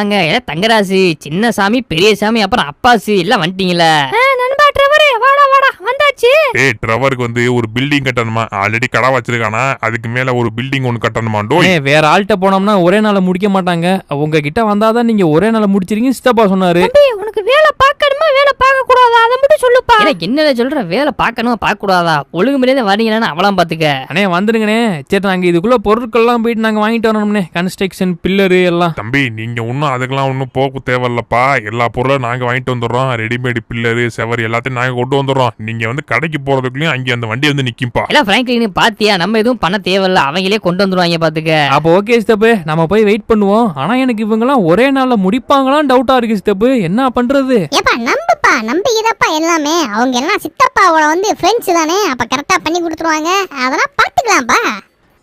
அங்க தங்கராசு, சின்ன சாமி, பெரிய சாமி, அப்புறம் அப்பாசு எல்லாம் வந்துட்டீங்களா? நண்பா ட்ரெவரே, வாடா வாடா வந்தாச்சு. ட்ரெவருக்கு வந்து ஒரு பில்டிங் கட்டணுமா? ஆல்ரெடி கடை வச்சிருக்கானா, அதுக்கு மேல ஒரு பில்டிங் ஒன்னு கட்டணுமா? வேற ஆள்கிட்ட போனோம்னா ஒரே நாள முடிக்க மாட்டாங்க. உங்ககிட்ட வந்தாதான் நீங்க ஒரே நாள முடிச்சிருக்கீங்க சித்தப்பா சொன்னாரு. உனக்கு வேலை பார்க்கணுமா வேலை பார்க்க கூடாதா அதை மட்டும் சொல்லுப்பா. என்ன சொல்ற? வேலை பார்க்கணுமா பார்க்க கூடாதா? ஒழுங்கு முறையா வரீங்கன்னா அவளாம் பாத்துக்க. அண்ணே வந்துருங்கண்ணே. சரி, நாங்க இதுக்குள்ள பொருட்கள் எல்லாம் போயிட்டு நாங்க வாங்கிட்டு வரணும்னே. கன்ஸ்ட்ரக்ஷன் பில்லரு எல்லாம். தம்பி நீங்க ஒன்னும் அதுக்கெல்லாம் ஒன்னும் போக்கு தேவையில்லப்பா. எல்லா பொருளும் நாங்க வாங்கிட்டு வந்துடுறோம். ரெடிமேட் பில்லரு, செவர் எல்லாத்தையும் நாங்க கொண்டு வந்துடுறோம். நீங்க வந்து கடைக்கு போறதுக்குள்ளயும் அங்கே அந்த வண்டி வந்து நிக்கும்பா. எல்லாம் பிராங்க்லின் பாத்தியா, நம்ம எதுவும் பண்ண தேவையில்ல, அவங்களே கொண்டு வந்துருவாங்க பாத்துக்க. அப்போ ஓகே சித்தப்பு, நம்ம போய் வெயிட் பண்ணுவோம். ஆனா எனக்கு இவங்க எல்லாம் ஒரே நாள்ல முடிப்பாங்களான்னு டவுட்டா இருக்கு சித்தப்பு. என்ன பண்றது? ஏப்பா நம்புப்பா, நம்பிக்கைதாப்பா எல்லாமே. அவங்க எல்லாம் சித்தப்பாவோட வந்து ஃப்ரெண்ட்ஸ் தானே, அப்ப கரெக்டா பண்ணி கொடுத்துருவாங்க. அதெல்லாம் பாத்துக்கலாம்ப்பா.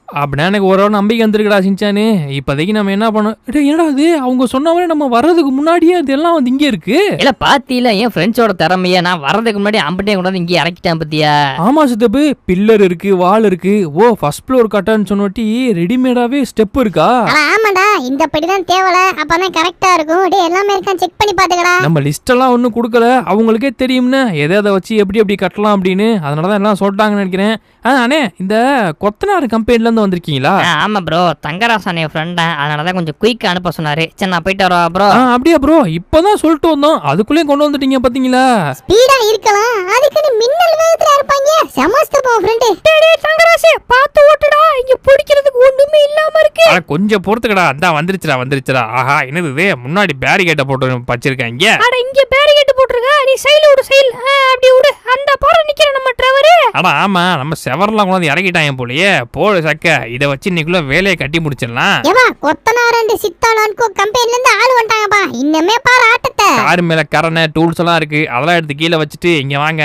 அப்படின்னா எனக்கு ஒரு நம்பிக்கை வந்துருக்கடா சின்சானு. இப்போதைக்கு நம்ம என்ன பண்ணோம்? என்னடா அது, அவங்க சொன்ன மாதிரி நம்ம வர்றதுக்கு முன்னாடியே இதெல்லாம் வந்து இங்கே இருக்கு. இல்ல பாத்தியில என் ஃப்ரெண்ட்ஸோட திறமையா, நான் வர்றதுக்கு முன்னாடி அம்பட்டே கொண்டாந்து இங்கே இறக்கிட்டேன் பத்தியா. ஆமா சித்தப்பு, பில்லர் இருக்கு, வால் இருக்கு. ஓ, ஃபர்ஸ்ட் ஃப்ளோர் கட்டான்னு சொன்னோட்டி ரெடிமேடாவே ஸ்டெப் இருக்கா? ஆமாடா, இந்த படிதான் தேவல, அப்பதான் கரெக்டா இருக்கும். டேய் எல்லாமே இருக்கான்னு செக் பண்ணி பாத்துக்கடா. நம்ம லிஸ்ட் எல்லாம் ஒன்றும் கொடுக்கல, அவங்களுக்கே தெரியும்னு எதை வச்சு எப்படி எப்படி கட்டலாம் அப்படின்னு. அதனாலதான் எல்லாம் சொல்லிட்டாங்கன்னு நினைக்கிறேன். அண்ணே, இந்த கொத்தனார் கம்பெனில இருந்து வந்திருக்கீங்களா? ஆமா ப்ரோ, தங்கராசன் என் ஃப்ரெண்டா, அதனாலதான் கொஞ்சம் குயிக்கா அனுப்ப சொன்னாரு. சரி நான் போயிட்டு வரவா ப்ரோ? அப்படியா ப்ரோ? இப்பதான் சொல்லிட்டு வந்தோம், அதுக்குள்ளேயே கொண்டு வந்துட்டீங்க பாத்தீங்களா? ஸ்பீடா இருக்கலாம், அதுக்கு மின்னல் வேகத்துல இருப்பாங்க. சமஸ்தப்பா ஃப்ரெண்ட். டேய் தங்கராசே, பாத்து ஓட்டுடா, இங்க பிடிக்கிறதுக்கு ஒண்ணுமே இல்லாம இருக்கு. கொஞ்சம் பொறுத்துக்கடா. அதான் வந்துருச்சுடா. ஆஹா, என்னது இது? முன்னாடி பேரிகேட்டை போட்டு வச்சிருக்காங்க. அட இங்க பேரிகேட் போட்டுருக்க, நீ சைடுல விடு, சைடுல அப்படி விடு. அந்த பாற நிக்கிற நம்ம டிரைவர். அட ஆமா, நம்ம செவர்லாம் கொண்டு இறக்கிட்டாங்க போலயே. போடு சக்க, இதை வச்சு இன்னைக்குள்ள வேலையை கட்டி முடிச்சிடலாம். ஏவா கொத்தனார் அண்ட் சித்தாளான்கோ கம்பெனில இருந்து ஆள் வந்துட்டாங்கப்பா. இன்னமே பாரு ஆட்டத்தை. கார் மேல கரணை டூல்ஸ் எல்லாம் இருக்கு, அதெல்லாம் எடுத்து கீழே வச்சுட்டு இங்க வாங்க.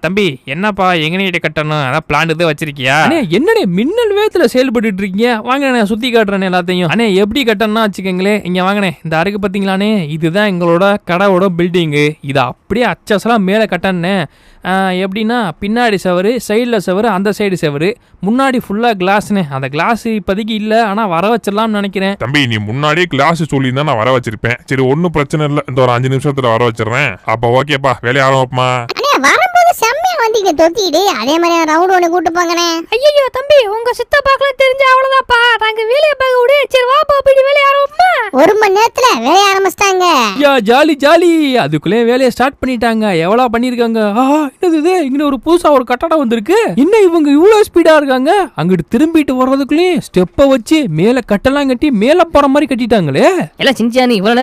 தம்பி என்னப்பா எங்கனிட்ட கட்டணும்? அதான் பிளான் இது வச்சிருக்கியா? என்னடே மின்னல் வேகத்துல செயல்பட்டு இருக்கீங்க? வாங்க நான் சுத்தி காட்டுறேன் எல்லாத்தையும். அண்ணே எப்படி கட்டணும்னா வச்சுக்கங்களே, இங்க வாங்கினே. இந்த அருக்கு பாத்தீங்களானே, இதுதான் எங்களோட கடையோட பில்டிங்கு. இதை அப்படியே அச்சசலாம் மேல கட்டணே. எப்படின்னா பின்னாடி செவரு, சைடில் செவரு, அந்த சைடு செவரு, முன்னாடி ஃபுல்லாக கிளாஸ்னே. அந்த கிளாஸ் இப்போதைக்கு இல்லை, ஆனால் வர வச்சிடலாம்னு நினைக்கிறேன். தம்பி நீ முன்னாடியே கிளாஸ் சொல்லியிருந்தா நான் வர வச்சிருப்பேன். சரி ஒன்னும் பிரச்சனை இல்லை, இந்த ஒரு 5 நிமிஷத்துல வர வச்சிடறேன். அப்போ ஓகேப்பா, வேலையை ஆரம்பிப்பா. வரும்போது செம்மையா வந்தீங்க தொத்திடு. அதே மாதிரி ரவுண்ட் ஒன்று கூட்டு போங்கண்ணே. ஐயோ தம்பி, உங்க சித்தப்பாக்கெல்லாம் தெரிஞ்ச அவ்வளவுதான்ப்பா. நாங்க வேலையை பார்க்க விடு. சரி வாப்பா, போய் வேலையை ஆரம்பிப்பா. 1 மணி நேரத்துல வேலையை ஆரம்பிச்சிட்டாங்க. Jolly jolly. அதுக்குள்ளே வேலையை ஸ்டார்ட் பண்ணிட்டாங்க. எவ்வளோ பண்ணிருக்காங்க? என்னது இங்க ஒரு புதுசா ஒரு கட்டடம் வந்திருக்கு. இன்னும் இவங்க இவ்வளவு ஸ்பீடா இருக்காங்க. அங்கிட்டு திரும்பிட்டு வர்றதுக்குள்ளே ஸ்டெப்பை வச்சு மேல கட்டலாம் கட்டி மேல போற மாதிரி கட்டிட்டாங்களே. எல்லாம் சின்சானி இவ்வளவு